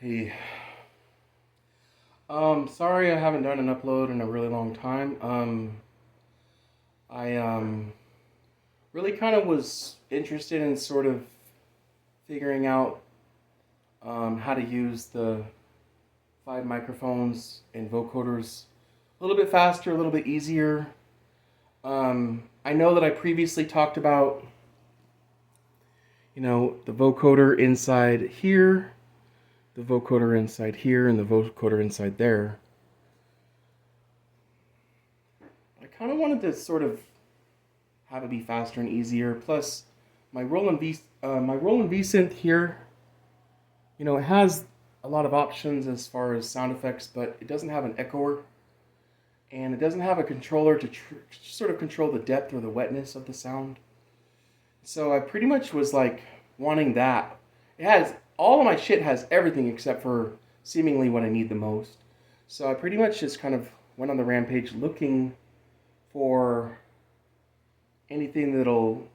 Hey, sorry I haven't done an upload in a really long time. I really kind of was interested in sort of figuring out how to use the five microphones and vocoders a little bit faster, a little bit easier. I know that I previously talked about, the vocoder inside here, the vocoder inside here, and the vocoder inside there. I kind of wanted to sort of have it be faster and easier. Plus, my Roland V synth here, it has a lot of options as far as sound effects, but it doesn't have an echoer, and it doesn't have a controller to sort of control the depth or the wetness of the sound. So I pretty much was like wanting that. It has all of my shit has everything except for seemingly what I need the most. So I pretty much just kind of went on the rampage looking for anything that'll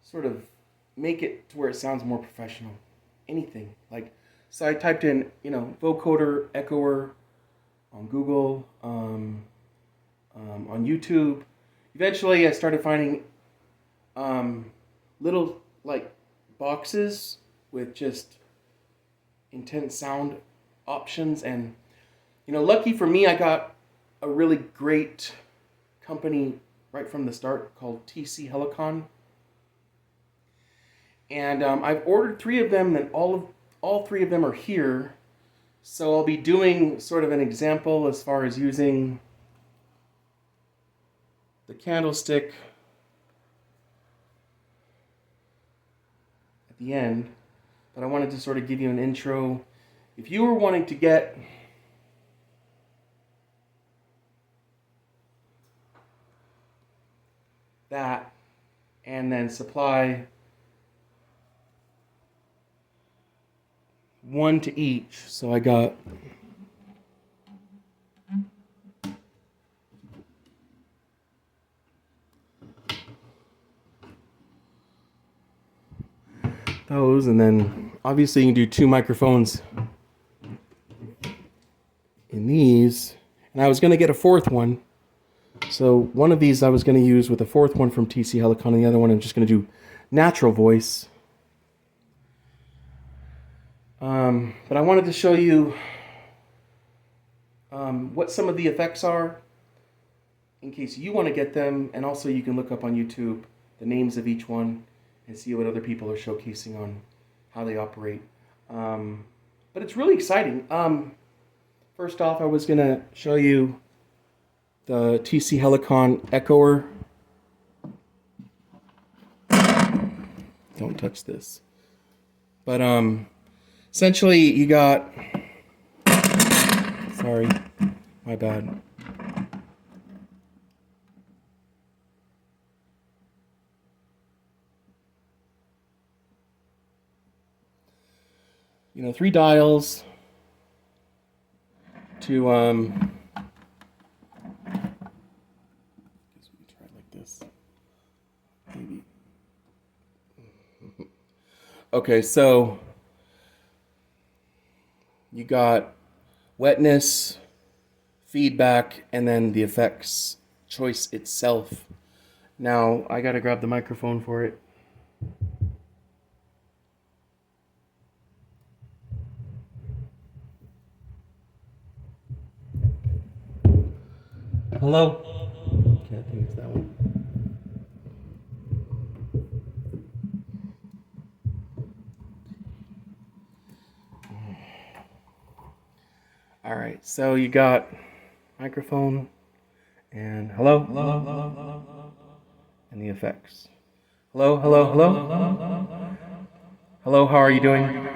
sort of make it to where it sounds more professional. Anything. So I typed in, vocoder, echoer on Google, on YouTube. Eventually I started finding little boxes with just intense sound options, and lucky for me, I got a really great company right from the start called By-TC-Helicon, and I've ordered three of them, and all three of them are here. So I'll be doing sort of an example as far as using the candlestick at the end. But I wanted to sort of give you an intro. If you were wanting to get that and then supply one to each, so I got those, and then obviously you can do two microphones in these, and I was going to get a fourth one, so one of these I was going to use with a fourth one from TC-Helicon, and the other one I'm just going to do natural voice. But I wanted to show you what some of the effects are in case you want to get them, and also you can look up on YouTube the names of each one and see what other people are showcasing on how they operate. But it's really exciting. First off, I was going to show you the TC-Helicon echoer. Don't touch this. But essentially you got, sorry, my bad. Three dials to try it like this. Maybe. Okay, so you got wetness, feedback, and then the effects choice itself. Now I gotta grab the microphone for it. Hello? Okay, I think it's that one. All right, so you got microphone and hello, and the effects. Hello, hello, hello. Hello, how are you doing?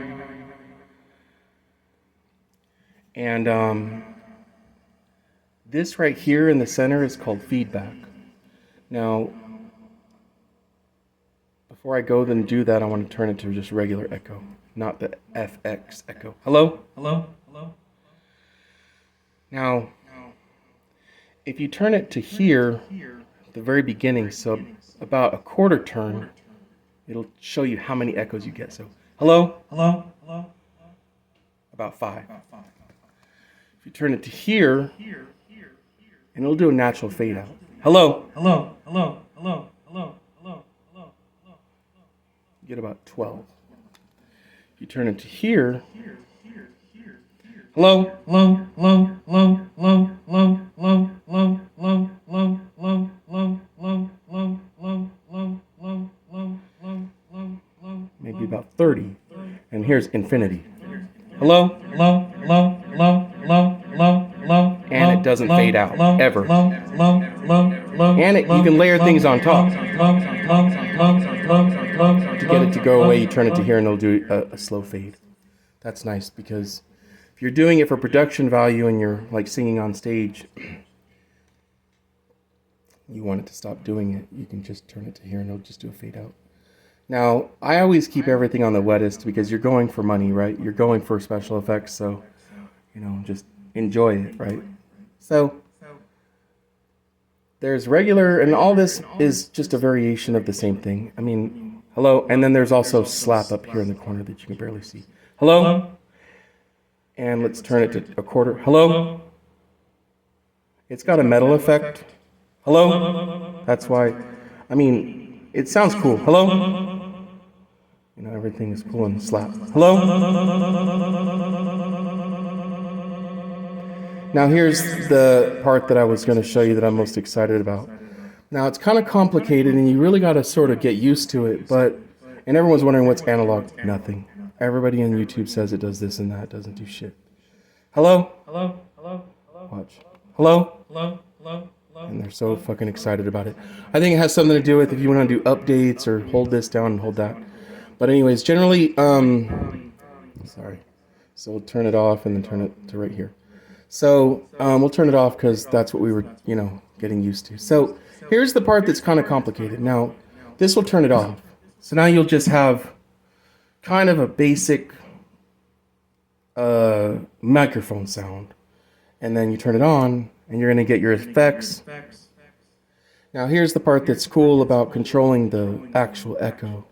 And this right here in the center is called feedback. Now, before I go and do that, I want to turn it to just regular echo, not the FX echo. Hello? Hello? Hello? Now, if you turn it to here, the very beginning, so about a quarter turn, it'll show you how many echoes you get. So, hello? Hello? Hello? about 5. If you turn it to here, and it'll do a natural fade out. Hello. You get about 12. If you turn it to here, hello. Maybe about 30. And here's infinity. Hello. And it doesn't fade out, ever. And you can layer things on top. To get it to go away, you turn it to here and it'll do a slow fade. That's nice because if you're doing it for production value and you're like singing on stage, you want it to stop doing it, you can just turn it to here and it'll just do a fade out. Now, I always keep everything on the wettest because you're going for money, right? You're going for special effects, so, just enjoy it, right? So, there's regular, and all this is just a variation of the same thing. I mean, hello, and then there's also slap up here in the corner that you can barely see. Hello? And let's turn it to a quarter. Hello? It's got a metal effect. Hello? That's why, it sounds cool. Hello? Everything is cool and slap. Hello? Now here's the part that I was going to show you that I'm most excited about. Now it's kind of complicated and you really got to sort of get used to it, and everyone's wondering what's analog. Nothing. Everybody on YouTube says it does this and that. It doesn't do shit. Hello? Watch. Hello? And they're so fucking excited about it. I think it has something to do with if you want to do updates or hold this down and hold that. But anyways, generally, sorry. So we'll turn it off and then turn it to right here. So we'll turn it off because that's what we were, getting used to. So here's the part that's kind of complicated. Now, this will turn it off. So now you'll just have kind of a basic microphone sound. And then you turn it on and you're going to get your effects. Now here's the part that's cool about controlling the actual echo.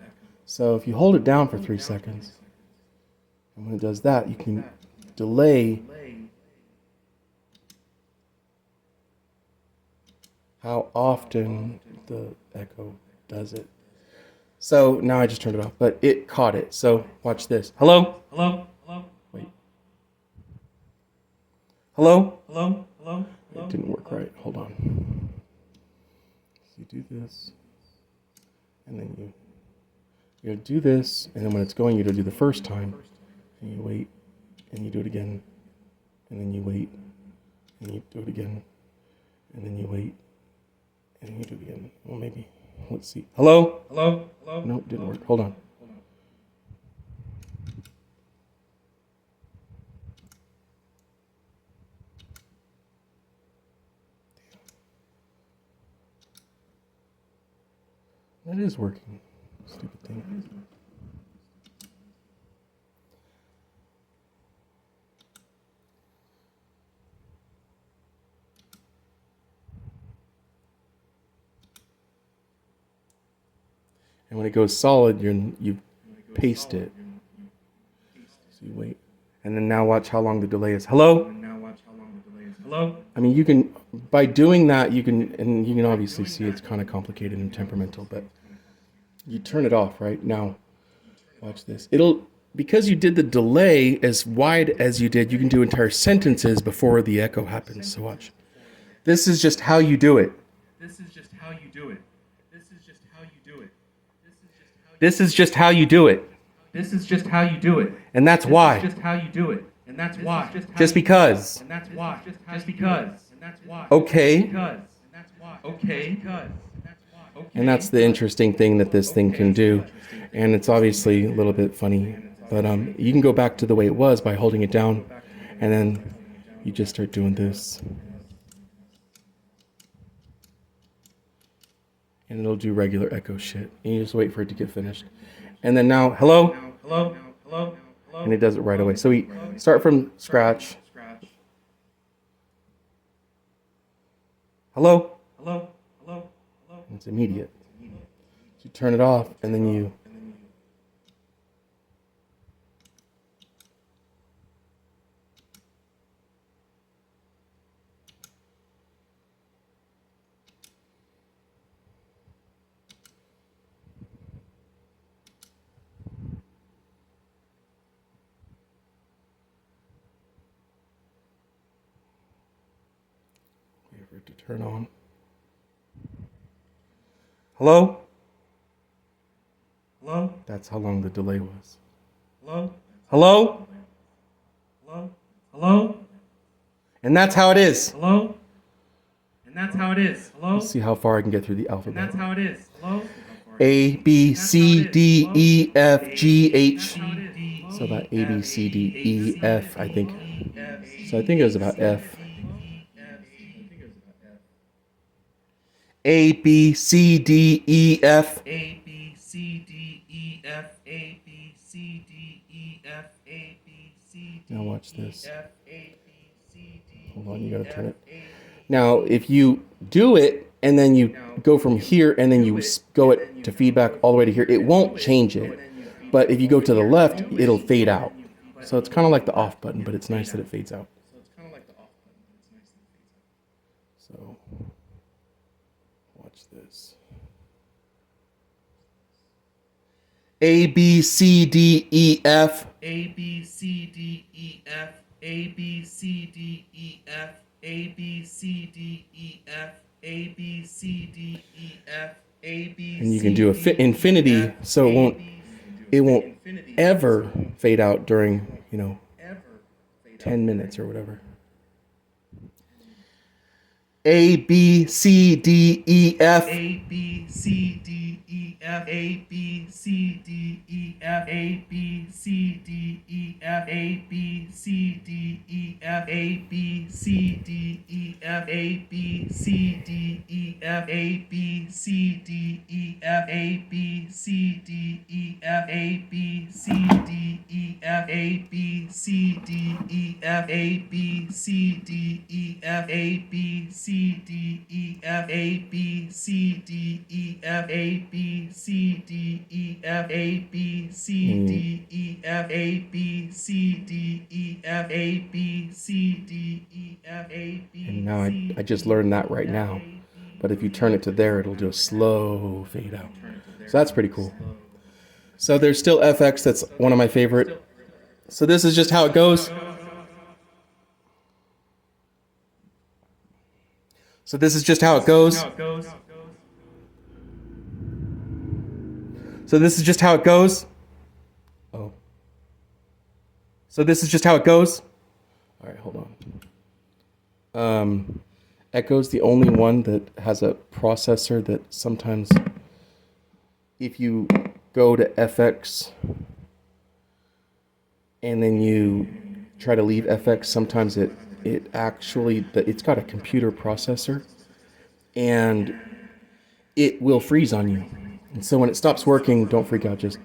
So if you hold it down for 3 seconds, and when it does that, you can delay how often the echo does it. So now I just turned it off, but it caught it. So watch this. Hello? Wait. Hello? It didn't work right. Hold on. So you do this, and then you do this, and then when it's going, you do the first time, and you wait, and you do it again, and then you wait, and you do it again, and then you wait, and then you do it again. Well, maybe. Let's see. Hello? No, it didn't work. Hold on. That is working. Stupid thing. And when it goes solid, you paste it. So you wait. And then now watch how long the delay is. Hello? I mean, you can, by doing that, you can obviously see it's kind of complicated and temperamental, but you turn it off, right? Now, watch this. Because you did the delay as wide as you did, you can do entire sentences before the echo happens. So watch. This is just how you do it. This is just how you do it. This is just how you do it. This is just how you do it. This is just how you do it. And that's why. This is just how you do it. And that's why. Just because. And that's why. Just because. And that's why. Okay. Okay. And that's the interesting thing that this thing can do. And it's obviously a little bit funny. But you can go back to the way it was by holding it down. And then you just start doing this. And it'll do regular echo shit. And you just wait for it to get finished. And then now, hello? And it does it right away. So we start from scratch. Hello? And it's immediate. So you turn it off, and then you it to turn on. Hello? Hello? That's how long the delay was. Hello? Hello? Hello? Hello? And that's how it is. Hello? And that's how it is. Hello? Let's see how far I can get through the alphabet. And that's how it is. Hello? A, B, C, D, E, F, G, H. So about A, B, C, D, E, F, I think. So I think it was about F. A, B, C, D, E, F. A, B, C, D, E, F. A, B, C, D, E, F. A, B, C, D, now watch this. Hold on, you gotta turn it. Now, if you do it, and then you go from here, and then you go it to feedback all the way to here, it won't change it. But if you go to the left, it'll fade out. So it's kind of like the off button, but it's nice that it fades out. So, watch this. A, B, C, D, E, F. A, B, C, D, E, F. A, B, C, D, E, F. A, B, C, D, E, F. A, B, C, D, E, F. A, B, and you can do infinity, so it won't ever fade out during, 10 minutes or whatever. A, B, C, D, E, F. A, B, C, D, E, F. A, B, C, D, E, F. A, B, C, D, E, F. A, B, C, D, E, F. A, B, C, D, E, F. A, B, C, D, E, F. A, B, C, D, E, F. A, B, C, D, E, F. A, B, C, D, E, F. A, B, C, D, E, F. A, B, C, D, E, F. A, B, C, D, E, F. A, B, C, D, E, F. A, B, C, D, E, F. A, B, C, D, E, F. A, B, C, D, E, F. A, B, C, D, E, F. A, B. And now I just learned that right now. But if you turn it to there, it'll do a slow fade out. So that's pretty cool. So there's still FX, that's one of my favorite. So this is just how it goes. So this is just how it goes. So this is just how it goes. Oh. So this is just how it goes. All right, hold on. Echo's the only one that has a processor that sometimes, if you go to FX and then you try to leave FX, sometimes it's got a computer processor and it will freeze on you. And so when it stops working, don't freak out, just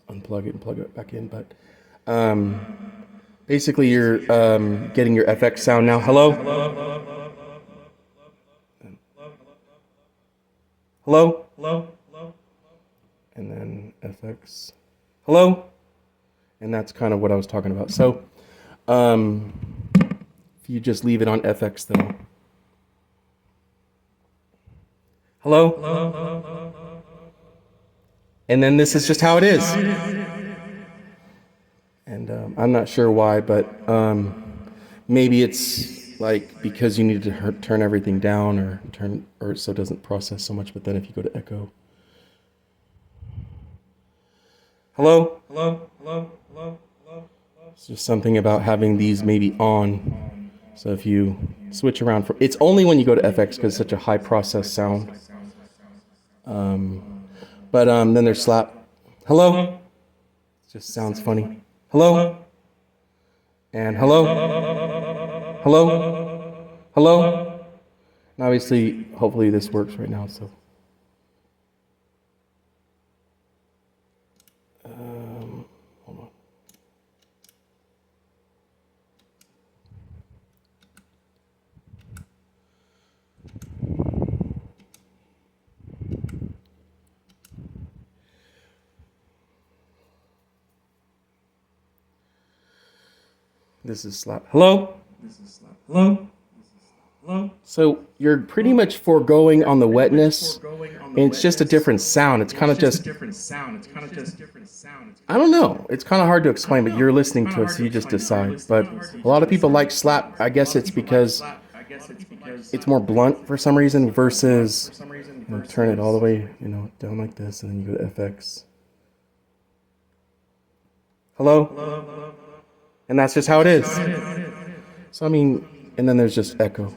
unplug it and plug it back in. But basically you're getting your FX sound now. Hello? Hello? Hello? And then FX. Hello? And that's kind of what I was talking about. So if you just leave it on FX, then hello? Hello? And then this is just how it is. And I'm not sure why, but maybe it's like because you need to turn everything down or so it doesn't process so much. But then if you go to echo, hello? Hello? Hello? Hello? Hello? It's just something about having these maybe on. So if you switch around it's only when you go to FX because it's such a high process sound. But then there's slap. Hello? It just sounds funny. Hello? And hello? Hello? Hello? And obviously, hopefully this works right now, so. Hold on. This is slap. Hello? This is slap. Hello? Hello? So you're pretty much foregoing on the wetness, and it's just a different sound. It's kind of just I don't know. It's kind of hard to explain, but you're listening to it, so you just decide. But a lot of people like slap. I guess it's because it's more blunt for some reason versus, turn it all the way, down like this, and then you go to FX. Hello? And that's just how it is. So, and then there's just echo.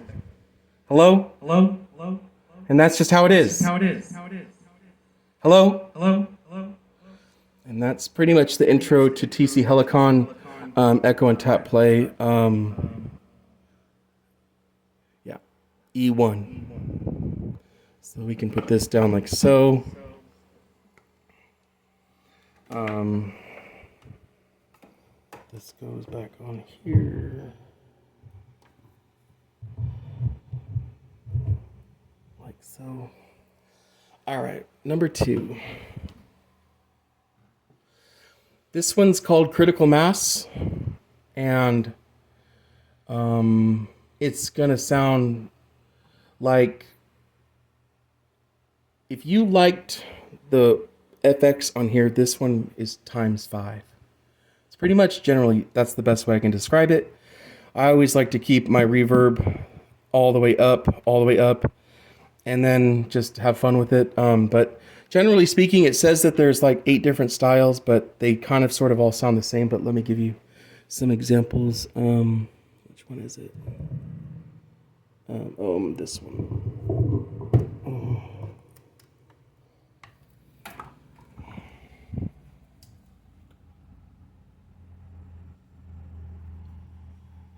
Hello? And that's just how it is. Hello? And that's pretty much the intro to TC-Helicon, echo and tap play. Yeah, E1. So we can put this down like so. This goes back on here. Like so. All right, number 2. This one's called Critical Mass, and it's gonna sound like, if you liked the FX on here, this one is ×5. It's pretty much, generally, that's the best way I can describe it. I always like to keep my reverb all the way up, and then just have fun with it. But generally speaking, it says that there's like 8 different styles, but they kind of sort of all sound the same. But let me give you some examples. Which one is it? This one.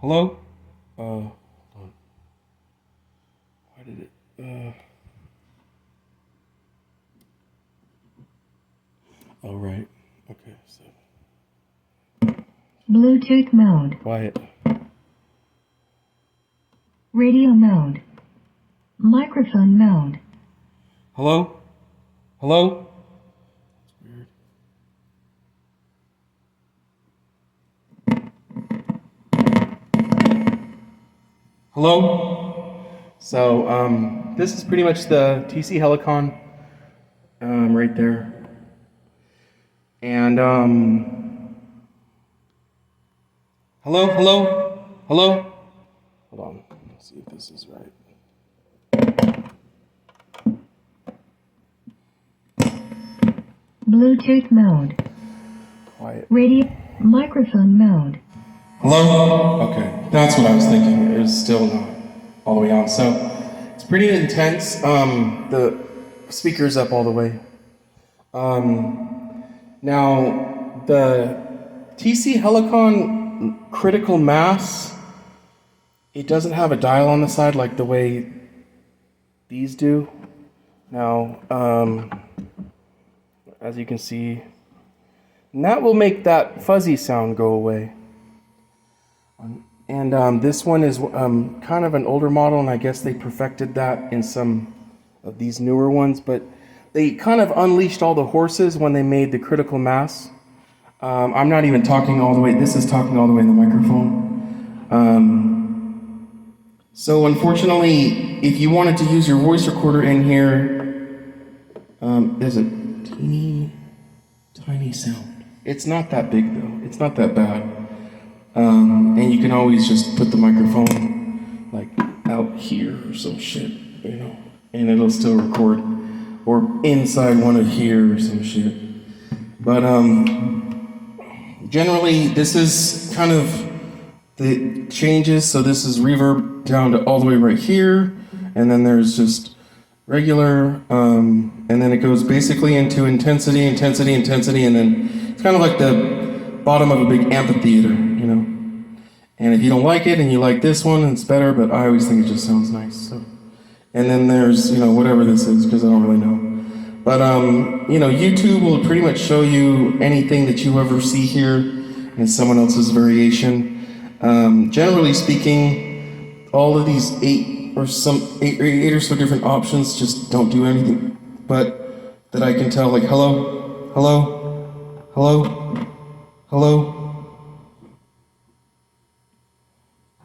Hello? Hold on. Why did it? Oh, right. Okay, so. Bluetooth mode. Quiet. Radio mode. Microphone mode. Hello? Hello? That's weird. Hello? So, this is pretty much the TC-Helicon, right there. And, hello? Hold on, let's see if this is right. Bluetooth mode. Quiet. Radio microphone mode. Hello? Okay, that's what I was thinking. It was still not all the way on. So, it's pretty intense. The speaker's up all the way. Now, the TC-Helicon Critical Mass, it doesn't have a dial on the side like the way these do. Now, as you can see, and that will make that fuzzy sound go away. And this one is kind of an older model, and I guess they perfected that in some of these newer ones, but they kind of unleashed all the horses when they made the Critical Mass. I'm not even talking all the way, this is talking all the way in the microphone. So unfortunately, if you wanted to use your voice recorder in here, there's a teeny, tiny sound. It's not that big though, it's not that bad. And you can always just put the microphone like out here or some shit, and it'll still record. Or inside one of here or some shit. But generally this is kind of the changes. So this is reverb down to all the way right here, and then there's just regular, and then it goes basically into intensity, and then it's kind of like the bottom of a big amphitheater, And if you don't like it and you like this one, it's better, but I always think it just sounds nice. So. And then there's, whatever this is, because I don't really know. But, YouTube will pretty much show you anything that you ever see here in someone else's variation. Generally speaking, all of these eight or so different options just don't do anything. But that I can tell, like, hello, hello, hello, hello,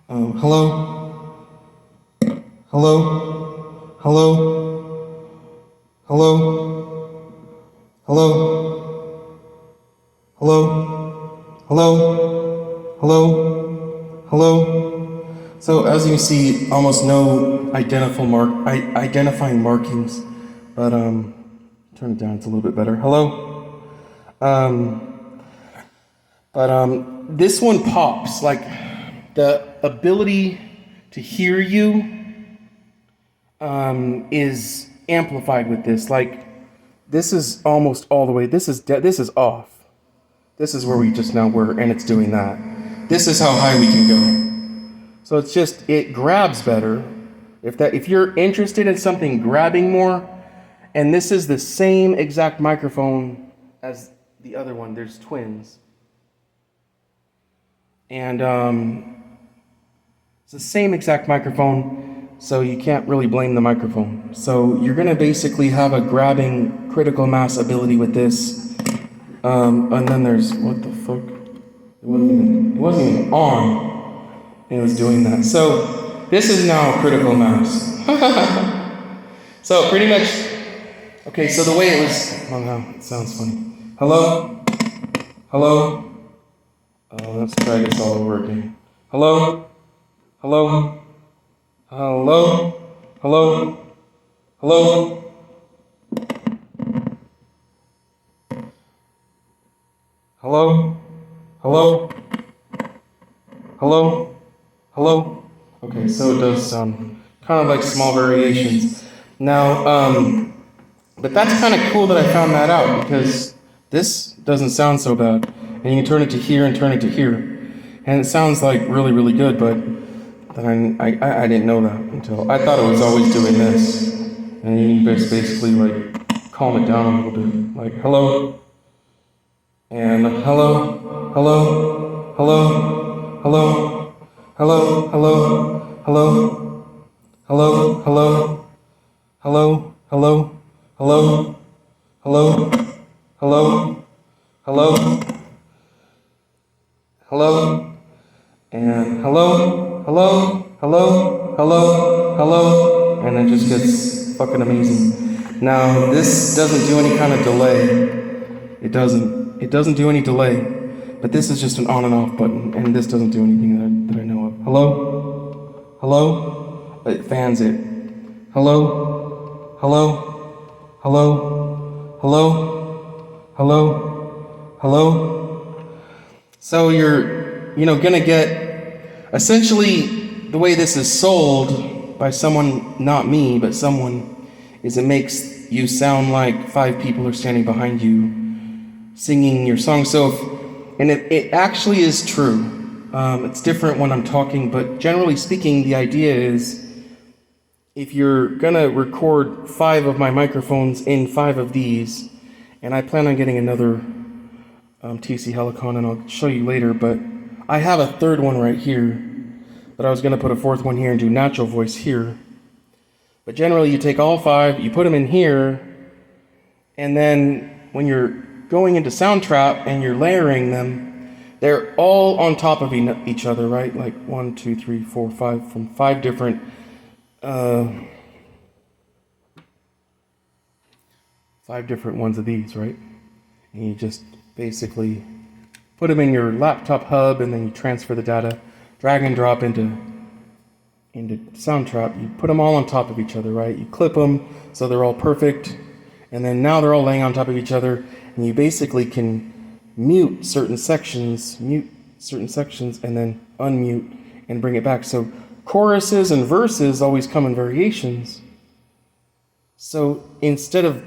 hello, hello, hello, hello, hello, hello, hello, hello, hello, So as you see, almost no identifying markings, but turn it down, it's a little bit better. Hello? This one pops, like the ability to hear you is amplified with this. Like this is almost all the way, this is off. This is where we just now were, and it's doing that. This is how high we can go. So it's just, it grabs better. If you're interested in something grabbing more, and this is the same exact microphone as the other one, there's twins. And it's the same exact microphone, so you can't really blame the microphone. So you're gonna basically have a grabbing critical mass ability with this. And then there's, what the fuck? It wasn't even on. And it was doing that. So this is now critical mass. So pretty much, okay, so the way it was, oh no, it sounds funny. Hello? Hello? Let's try this all over again. Hello? Hello? Hello? Hello? Hello? Hello? Hello? Hello? Hello? Okay, so it does sound kind of like small variations. Now, but that's kind of cool that I found that out, because this doesn't sound so bad. And you can turn it to here and turn it to here. And it sounds like really, really good, but then I didn't know that until, I thought it was always doing this. And you just basically like calm it down a little bit. Like, hello? And hello? Hello? Hello? Hello? Hello, hello, hello, hello, hello, hello, hello, hello, hello, hello, hello, hello, and hello, hello, hello, hello, hello, and it just gets fucking amazing. Now, this doesn't do any kind of delay. It doesn't do any delay. But this is just an on and off button, and this doesn't do anything that I know of. Hello? Hello? It fans it. Hello? Hello? Hello? Hello? Hello? Hello? So you're, gonna get, essentially, the way this is sold by someone, not me, but someone, is it makes you sound like 5 people are standing behind you singing your song. And it actually is true. It's different when I'm talking, but generally speaking, the idea is if you're gonna record 5 of my microphones in 5 of these, and I plan on getting another TC-Helicon, and I'll show you later, but I have a 3rd one right here, but I was gonna put a 4th one here and do natural voice here. But generally, you take all 5, you put them in here, and then when you're going into Soundtrap and you're layering them, they're all on top of each other, right? Like 1, 2, 3, 4, 5, from 5 different 5 different ones of these, right? And you just basically put them in your laptop hub, and then you transfer the data, drag and drop into Soundtrap. You put them all on top of each other, right? You clip them so they're all perfect, and then now they're all laying on top of each other. And you basically can mute certain sections, and then unmute and bring it back. So choruses and verses always come in variations. So instead of,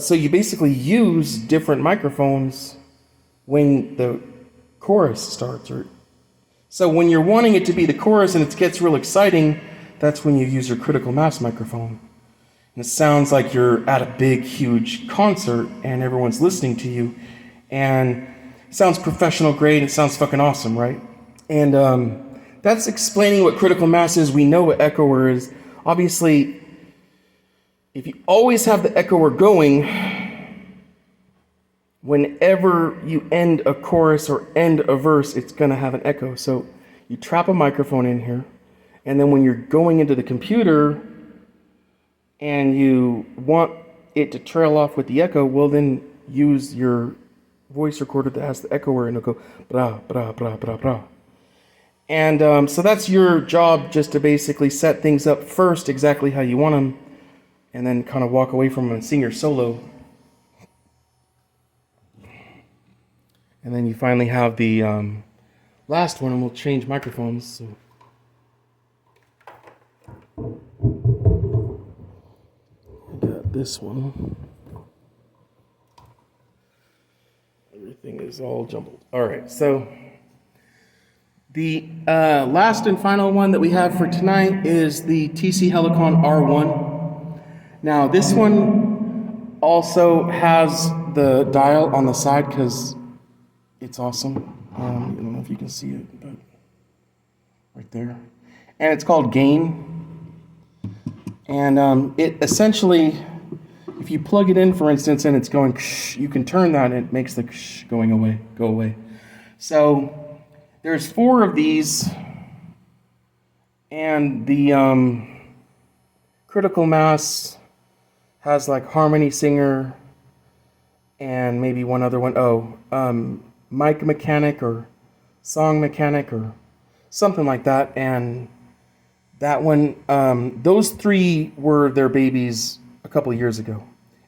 so you basically use different microphones when the chorus starts. So when you're wanting it to be the chorus and it gets real exciting, that's when you use your critical mass microphone. And it sounds like you're at a big, huge concert and everyone's listening to you. And it sounds professional, great, it sounds fucking awesome, right? And that's explaining what critical mass is. We know what echoer is. Obviously, if you always have the echoer going, whenever you end a chorus or end a verse, it's going to have an echo. So you trap a microphone in here, and then when you're going into the computer and you want it to trail off with the echo, well, then use your voice recorder that has the echoer, and it'll go bra, bra, bra, bra, bra. And so that's your job, just to basically set things up first exactly how you want them, and then kind of walk away from them and sing your solo. And then you finally have the last one, and we'll change microphones. So. I got this one. Everything is all jumbled. All right, so the last and final one that we have for tonight is the TC-Helicon R1. Now, this one also has the dial on the side because it's awesome. I don't know if you can see it, but right there. And it's called Gain. And it essentially, if you plug it in, for instance, and it's going, you can turn that and it makes the go away. So there's 4 of these, and the critical mass has like harmony singer and maybe one other one. Mic mechanic or song mechanic or something like that. And that one, those 3 were their babies a couple of years ago,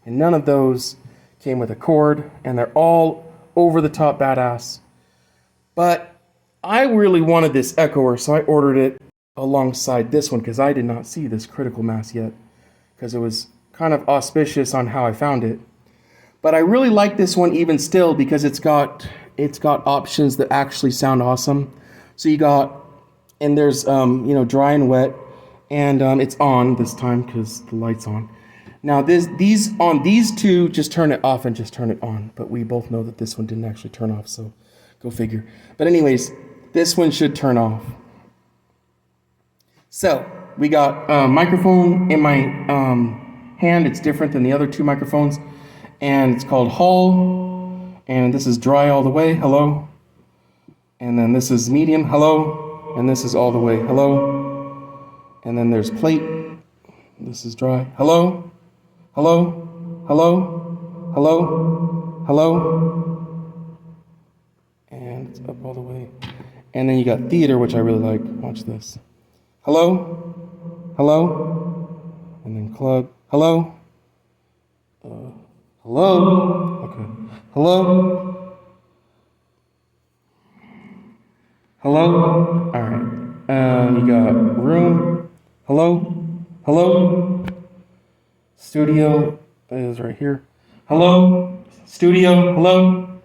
and none of those came with a cord, and they're all over the top badass. But I really wanted this echoer, so I ordered it alongside this one because I did not see this critical mass yet, because it was kind of auspicious on how I found it. But I really like this one even still because it's got options that actually sound awesome. So you got, and there's dry and wet, and it's on this time because the light's on. Now these 2, just turn it off and just turn it on. But we both know that this one didn't actually turn off, so go figure. But anyways, this one should turn off. So we got a microphone in my hand. It's different than the other 2 microphones, and it's called Hall. And this is dry all the way. Hello. And then this is medium. Hello. And this is all the way. Hello. And then there's plate. This is dry. Hello. Hello. Hello. Hello. Hello. And it's up all the way. And then you got theater, which I really like. Watch this. Hello. Hello. And then club. Hello. Hello. Okay. Hello. Hello. All right. You got room. Hello. Hello. Studio is right here. Hello. Studio. Hello.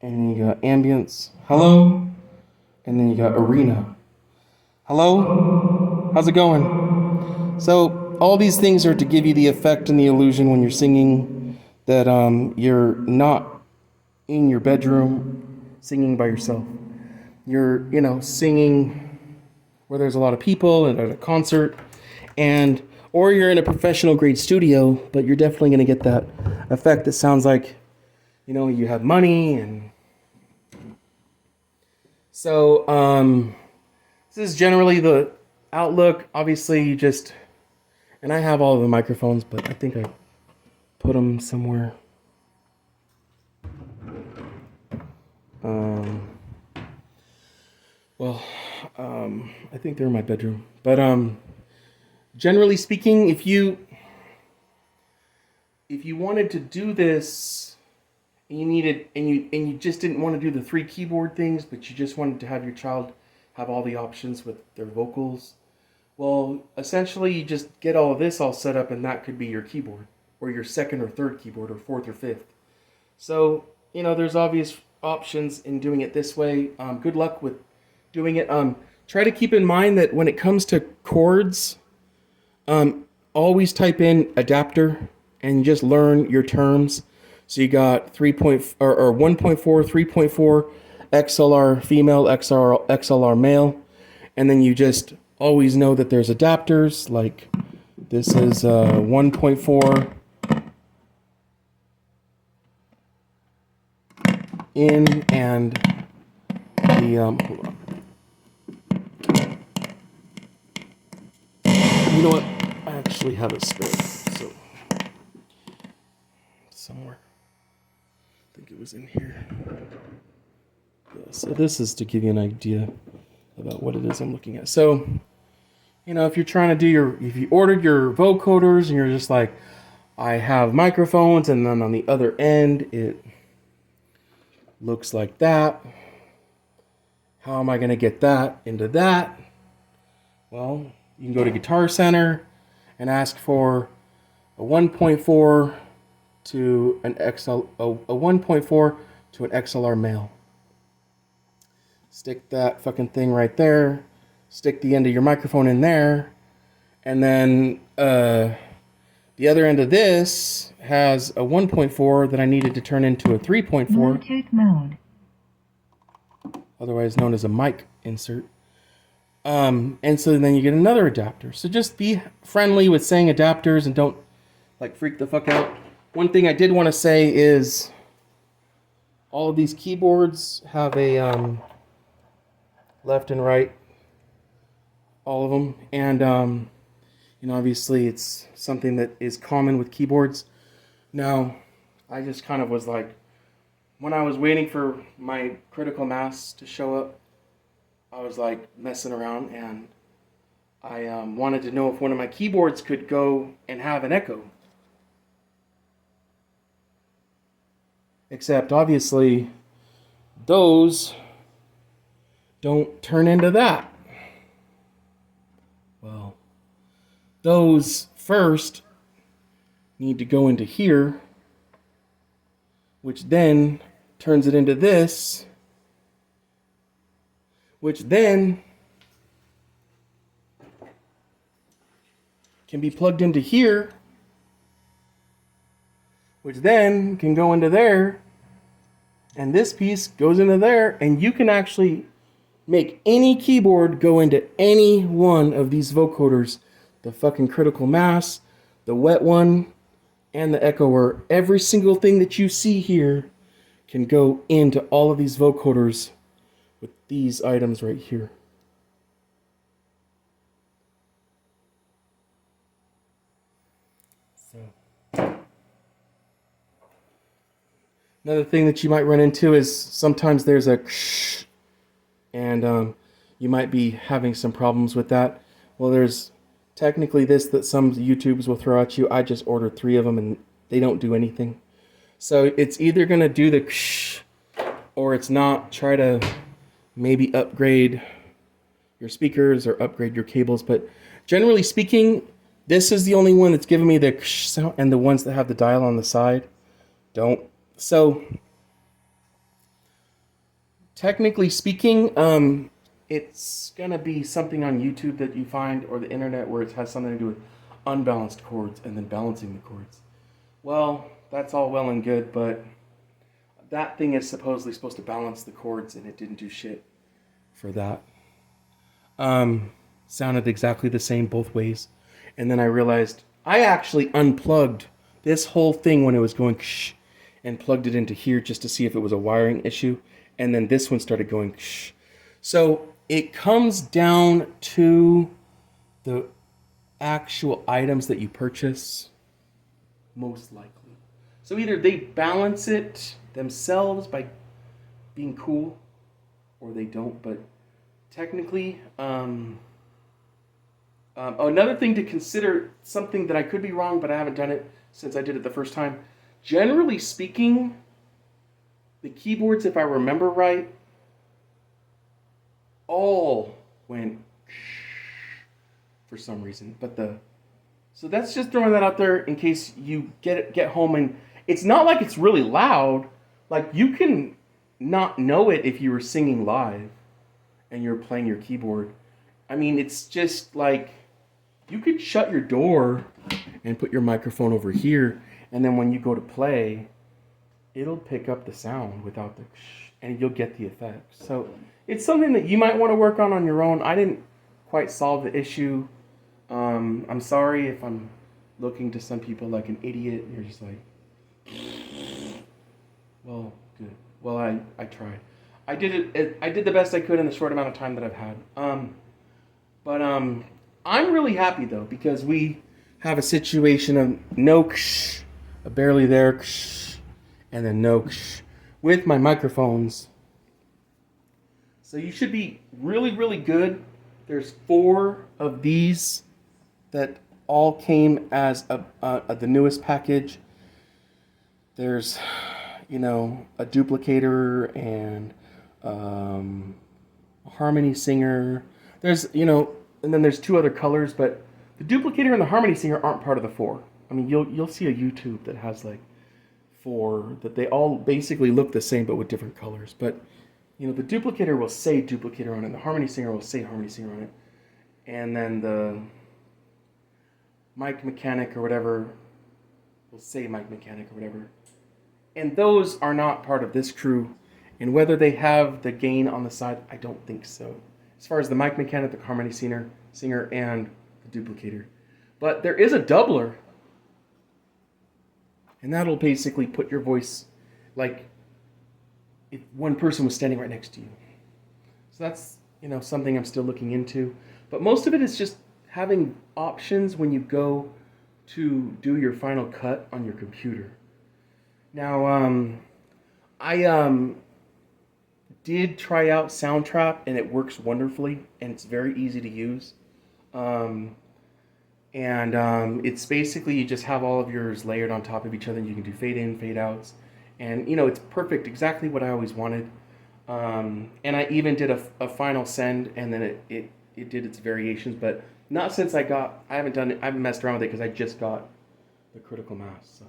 And then you got ambience. Hello. And then you got arena. Hello. How's it going? So all these things are to give you the effect and the illusion when you're singing that you're not in your bedroom singing by yourself. You're, singing where there's a lot of people and at a concert, or you're in a professional grade studio, but you're definitely going to get that effect that sounds like, you have money. And so this is generally the outlook. Obviously, and I have all of the microphones, but I think I put them somewhere. I think they're in my bedroom. But generally speaking, if you wanted to do this, and you just didn't want to do the 3 keyboard things, but you just wanted to have your child have all the options with their vocals, well, essentially you just get all of this all set up, and that could be your keyboard, or your 2nd or 3rd keyboard, or 4th or 5th. So, there's obvious options in doing it this way. Good luck with doing it. Try to keep in mind that when it comes to chords, always type in adapter and just learn your terms. So you got 1.4, 3.4, XLR female, XLR male, and then you just always know that there's adapters. Like this is 1.4 in, and the hold on. You know what? I actually have a spare, so somewhere. I think it was in here. Yeah, so this is to give you an idea. about what it is I'm looking at. So, you know, if you're trying to do if you ordered your vocoders and you're just like, I have microphones, and then on the other end, it looks like that. How am I going to get that into that? Well, you can go to Guitar Center and ask for a 1.4 to an a 1.4 to an XLR male. Stick that fucking thing right there. Stick the end of your microphone in there, and then the other end of this has a 1.4 that I needed to turn into a 3.4. Bluetooth mode. Otherwise known as a mic insert. And so then you get another adapter. So just be friendly with saying adapters and don't like freak the fuck out. One thing I did want to say is all of these keyboards have a left and right, all of them. And you know, obviously it's something that is common with keyboards. Now, I just kind of was like, when I was waiting for my critical mass to show up, I was like messing around, and I wanted to know if one of my keyboards could go and have an echo. Except obviously those don't turn into that. Well, those first need to go into here, which then turns it into this, which then can be plugged into here, which then can go into there, and this piece goes into there, and you can actually make any keyboard go into any one of these vocoders. The fucking critical mass, the wet one, and the echoer. Every single thing that you see here can go into all of these vocoders with these items right here. So, another thing that you might run into is sometimes there's a ksh, and you might be having some problems with that. Well, there's technically this that some YouTubes will throw at you. I just ordered 3 of them and they don't do anything. So it's either going to do the ksh or it's not. Try to maybe upgrade your speakers or upgrade your cables. But generally speaking, this is the only one that's giving me the ksh sound, and the ones that have the dial on the side don't. So technically speaking, it's going to be something on YouTube that you find, or the internet, where it has something to do with unbalanced chords and then balancing the chords. Well, that's all well and good, but that thing is supposedly supposed to balance the chords, and it didn't do shit for that. Sounded exactly the same both ways. And then I realized I actually unplugged this whole thing when it was going shh, and plugged it into here just to see if it was a wiring issue. And then this one started going shh. So it comes down to the actual items that you purchase, most likely. So either they balance it themselves by being cool, or they don't. But technically, another thing to consider, something that I could be wrong, but I haven't done it since I did it the first time. Generally speaking, the keyboards, if I remember right, all went for some reason. So that's just throwing that out there in case you get home, and it's not like it's really loud. Like, you can not know it if you were singing live and you're playing your keyboard. I mean, it's just like, you could shut your door and put your microphone over here, and then when you go to play, it'll pick up the sound without the and you'll get the effect. So it's something that you might want to work on your own. I didn't quite solve the issue. I'm sorry if I'm looking to some people like an idiot, and you're just like, well, good. Well, I tried. I did it. I did the best I could in the short amount of time that I've had. But I'm really happy though, because we have a situation of no ksh, a barely there ksh, and then no ksh with my microphones. So you should be really, really good. There's 4 of these that all came as the newest package. There's, a duplicator and a harmony singer. There's, and then there's 2 other colors, but the duplicator and the harmony singer aren't part of the 4. I mean, you'll see a YouTube that has like 4 that they all basically look the same but with different colors. But the duplicator will say duplicator on it, the harmony singer will say harmony singer on it, and then the mic mechanic or whatever will say mic mechanic or whatever. And those are not part of this crew. And whether they have the gain on the side, I don't think so. As far as the mic mechanic, the harmony singer, and the duplicator. But there is a doubler. And that'll basically put your voice like if one person was standing right next to you. So that's, something I'm still looking into. But most of it is just having options when you go to do your final cut on your computer. Now, I did try out Soundtrap, and it works wonderfully, and it's very easy to use. It's basically you just have all of yours layered on top of each other, and you can do fade in, fade outs. And, it's perfect, exactly what I always wanted. And I even did a final send, and then it did its variations, but not since I haven't messed around with it because I just got the critical mass. So.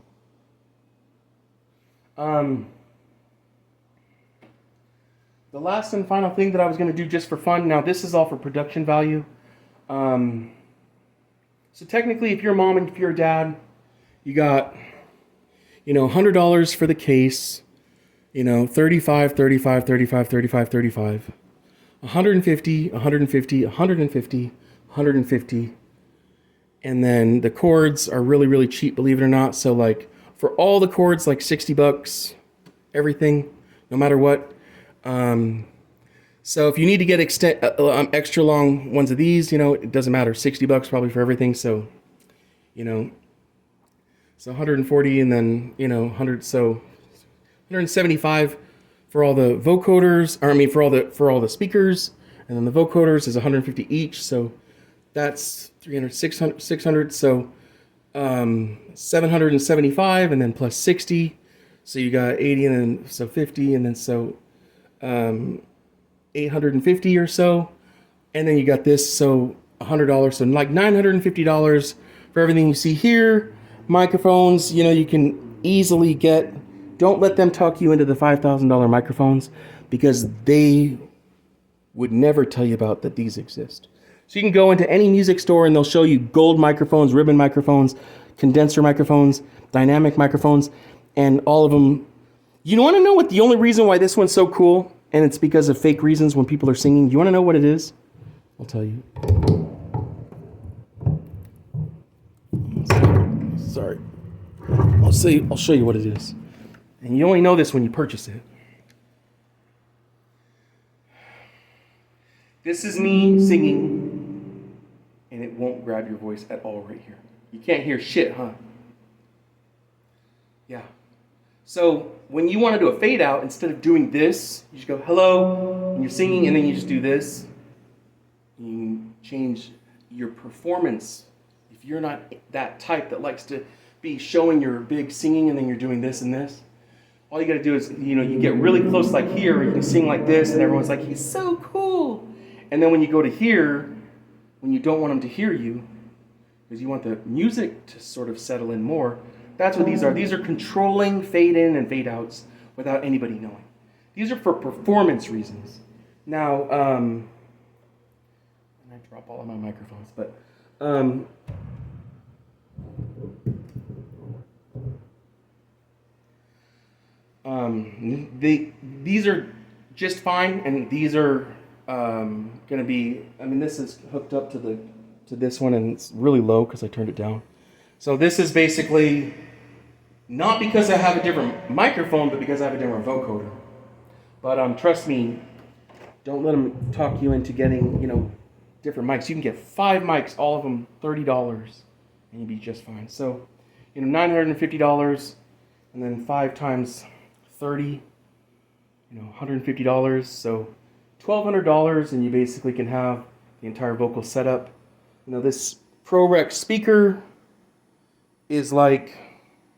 The last and final thing that I was going to do just for fun, now this is all for production value. So technically, if you're a mom and if you're a dad, you got, $100 for the case, 35, 35, 35, 35, 35, 150, 150, 150, 150. And then the cords are really, really cheap, believe it or not. So like for all the cords, like $60, everything, no matter what. So if you need to get extra long ones of these, it doesn't matter. $60 probably for everything. So, so 140 and then, 100, so 175 for all the vocoders, for all the speakers, and then the vocoders is 150 each. So that's 300, 600, so 775 and then plus 60. So you got 80 and then so 50 and then so 850 or so. And then you got this, so $100, so like $950 for everything you see here. Microphones, you can easily get. Don't let them talk you into the $5,000 microphones because they would never tell you about that these exist. So you can go into any music store and they'll show you gold microphones, ribbon microphones, condenser microphones, dynamic microphones, and all of them. You want to know what the only reason why this one's so cool? And it's because of fake reasons when people are singing. You want to know what it is? I'll tell you. Sorry. I'll show you what it is. And you only know this when you purchase it. This is me singing, and it won't grab your voice at all right here. You can't hear shit, huh? Yeah. So when you want to do a fade out, instead of doing this, you just go hello, and you're singing, and then you just do this. You can change your performance. If you're not that type that likes to be showing your big singing, and then you're doing this and this, all you got to do is, you get really close like here, you can sing like this, and everyone's like, he's so cool. And then when you go to here, when you don't want them to hear you, because you want the music to sort of settle in more, that's what these are. These are controlling fade in and fade outs without anybody knowing. These are for performance reasons. Now, and I drop all of my microphones, but these are just fine, and these are going to be. This is hooked up to this one, and it's really low because I turned it down. So this is basically not because I have a different microphone, but because I have a different vocoder. But trust me, don't let them talk you into getting different mics. You can get 5 mics, all of them $30, and you'll be just fine. So $950, and then 5 times 30, $150. So $1,200, and you basically can have the entire vocal setup. You know, this ProRec speaker is like,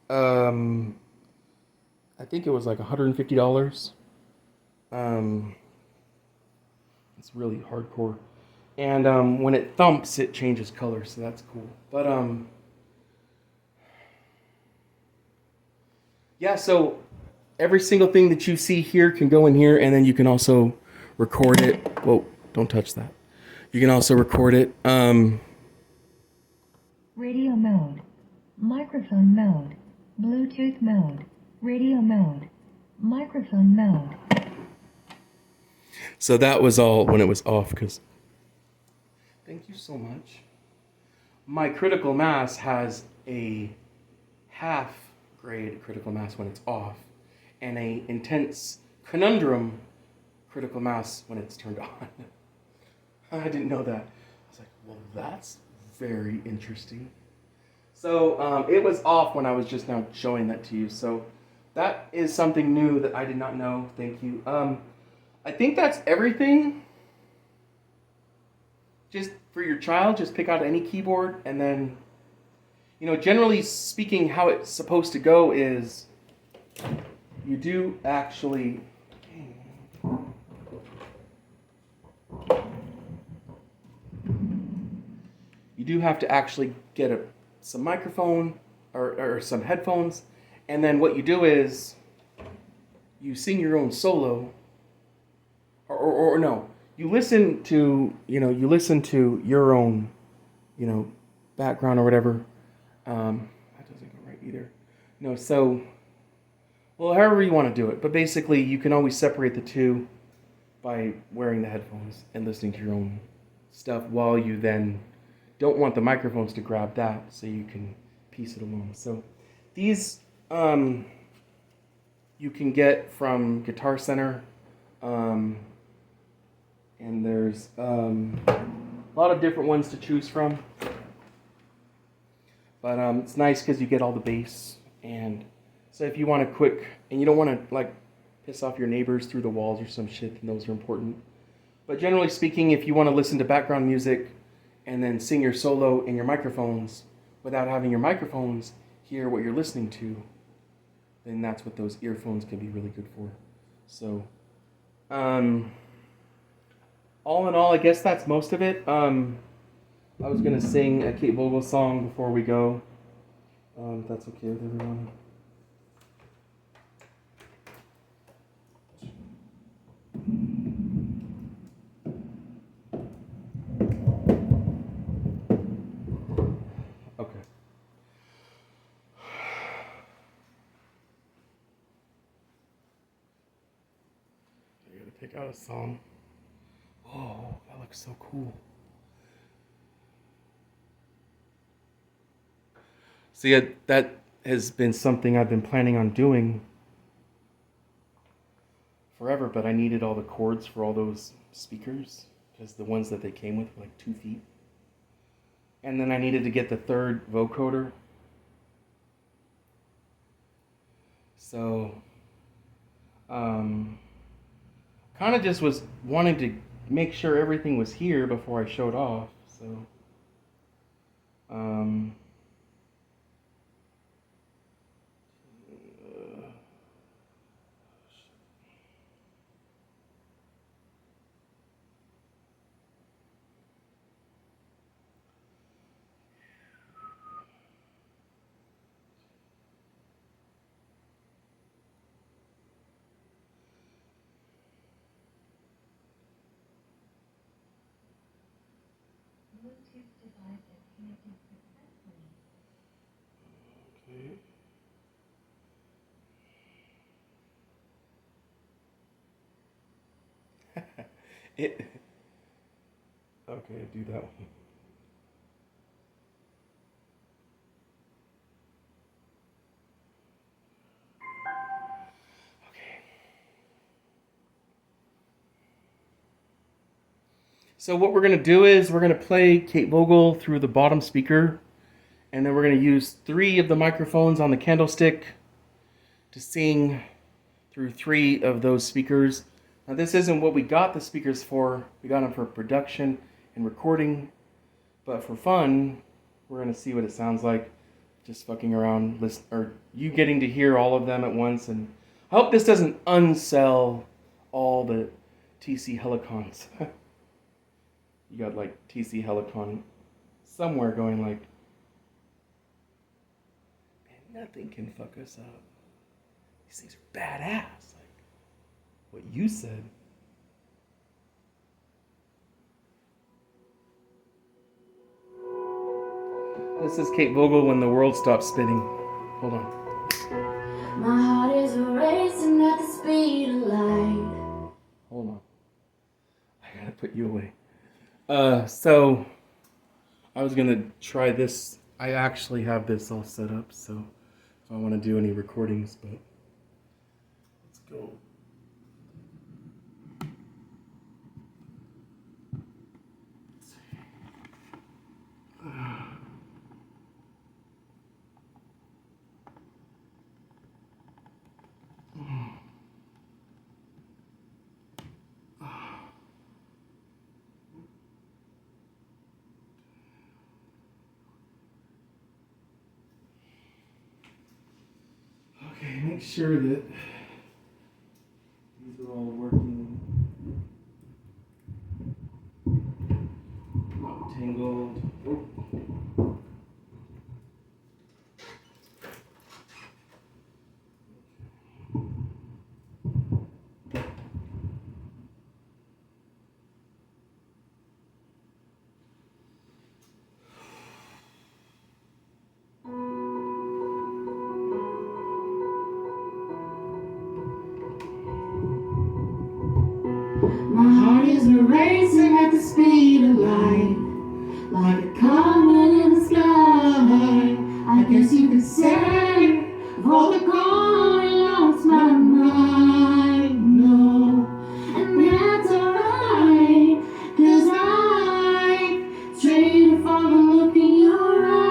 I think it was like $150. It's really hardcore. And when it thumps, it changes color, so that's cool. But yeah, so every single thing that you see here can go in here, and then you can also record it. Whoa, don't touch that. You can also record it. Radio mode. Microphone mode. Bluetooth mode. Radio mode. Microphone mode. So that was all when it was off, because... Thank you so much. My critical mass has a half grade critical mass when it's off, and a intense conundrum critical mass when it's turned on. I didn't know that. I was like, well, that's very interesting. So it was off when I was just now showing that to you. So that is something new that I did not know. Thank you. I think that's everything. Just for your child, just pick out any keyboard, and then, you know, generally speaking, how it's supposed to go is you do actually... You do have to actually get some microphone or some headphones, and then what you do is you sing your own solo, or no, you listen to your own, background or whatever. That doesn't go right either. No, so, well, however you want to do it, but basically you can always separate the two by wearing the headphones and listening to your own stuff while you then don't want the microphones to grab that, so you can piece it along. So these you can get from Guitar Center, and there's a lot of different ones to choose from. But it's nice because you get all the bass, and so if you want a quick, and you don't want to like piss off your neighbors through the walls or some shit, then those are important. But generally speaking, if you want to listen to background music and then sing your solo in your microphones without having your microphones hear what you're listening to, then that's what those earphones can be really good for. So, all in all, I guess that's most of it. I was going to sing a Kate Vogel song before we go, if that's okay with everyone. Okay. I gotta pick out a song. Oh, that looks so cool. So yeah, that has been something I've been planning on doing forever, but I needed all the cords for all those speakers, because the ones that they came with were like 2 feet. And then I needed to get the third vocoder. So, kind of just was wanting to make sure everything was here before I showed off. So, okay. Okay, do that one. Okay. So what we're going to do is we're going to play Kate Vogel through the bottom speaker, and then we're going to use 3 of the microphones on the candlestick to sing through 3 of those speakers. Now this isn't what we got the speakers for. We got them for production and recording. But for fun, we're going to see what it sounds like. Just fucking around, or you getting to hear all of them at once. And I hope this doesn't unsell all the TC-Helicons. You got like TC-Helicon somewhere going like, man, nothing can fuck us up. These things are badass. Like what you said. This is Kate Vogel when the world stops spinning. Hold on. My heart is racing at the speed of light. Hold on. I gotta put you away. So I was gonna try this. I actually have this all set up, so if I want to do any recordings, but let's go. Okay, make sure that these are all working. Not tangled. Oh. My heart is racing at the speed of light, like a comet in the sky. I guess you could say, of all the glory lost my mind. No, and that's alright, 'cause I traded for the look in your eyes.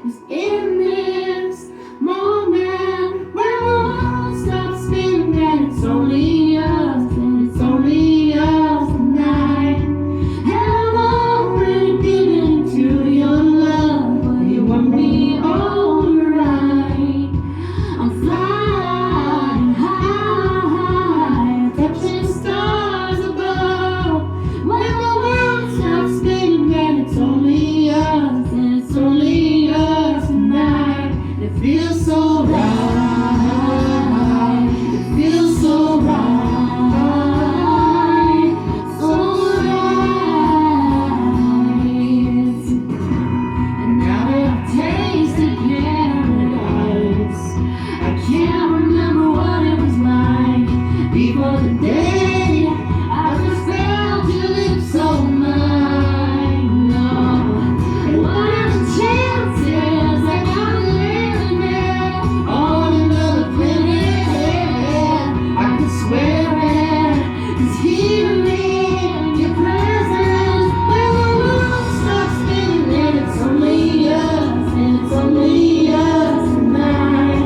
'Cause in this moment, when the world stops spinning and it's only us, and it's only us tonight. And I'm already getting to your love, but you want me alright. I'm flying high, touching stars above. When the world stops spinning and it's only us, and it's only us tonight. It feels so right. It feels so right. So right. And now that I've tasted paradise, I can't remember what it was like before the day I just felt your lips on mine. No, and what are the chances that I'm living there on another planet? I could swear it, 'cause here in your presence, when the world stops spinning and it's only us, and it's only us tonight.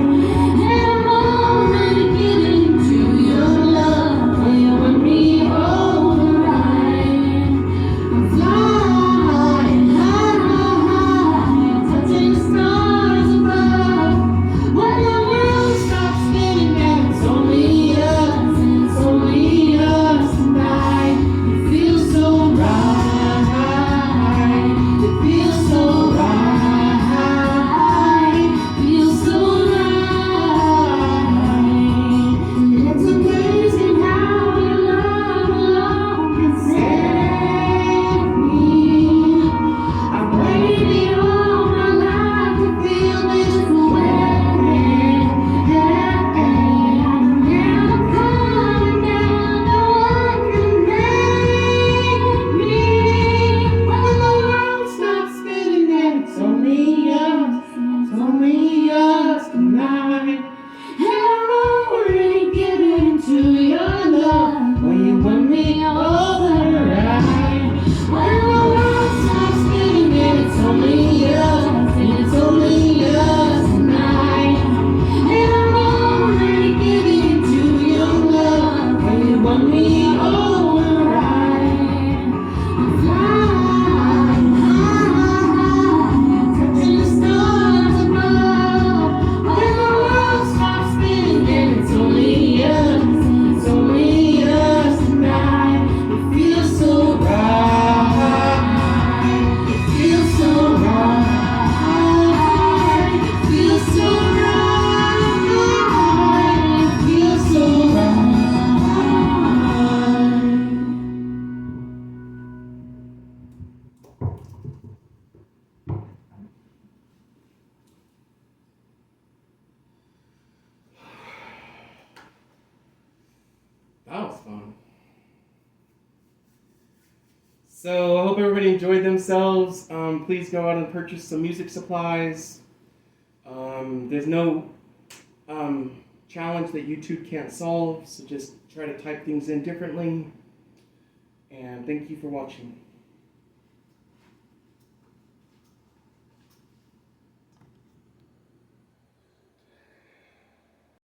And I'm already getting to your love, and you and me alright. I'm flying high, touching the stars above. When the world stops spinning and it's only us, and it's only us tonight. It feels so right. It feels so right. Feels so right. And it's amazing how your love alone can save me. I've waited all my life to feel this way. I'm never coming down, no one can make me. When the world stops spinning and it's only us tonight. And I'm already getting to your love, when you want me alright. When the world stops spinning and it's only us, and it's only us tonight. And I'm already getting to That was fun. So I hope everybody enjoyed themselves. Please go out and purchase some music supplies. There's no challenge that YouTube can't solve, so just try to type things in differently. And thank you for watching.